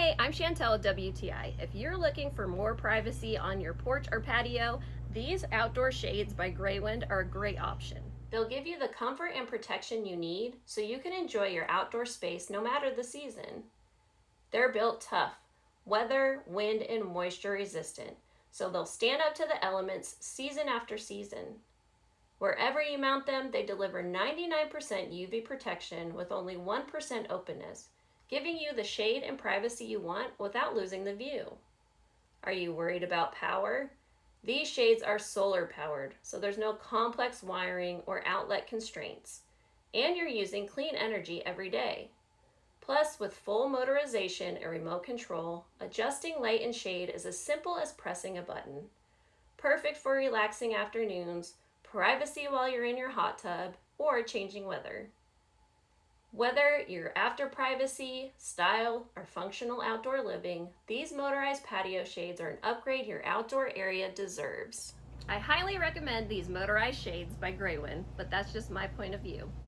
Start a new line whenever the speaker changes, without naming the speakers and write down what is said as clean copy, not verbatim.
Hey, I'm Chantel with WTI. If you're looking for more privacy on your porch or patio, these outdoor shades by Graywind are a great option. They'll give you the comfort and protection you need so you can enjoy your outdoor space no matter the season. They're built tough, weather, wind, and moisture resistant, so they'll stand up to the elements season after season. Wherever you mount them, they deliver 99% UV protection with only 1% openness, giving you the shade and privacy you want without losing the view. Are you worried about power? These shades are solar powered, so there's no complex wiring or outlet constraints, and you're using clean energy every day. Plus, with full motorization and remote control, adjusting light and shade is as simple as pressing a button. Perfect for relaxing afternoons, privacy while you're in your hot tub, or changing weather. Whether you're after privacy, style, or functional outdoor living, these motorized patio shades are an upgrade your outdoor area deserves. I highly recommend these motorized shades by Graywind, but that's just my point of view.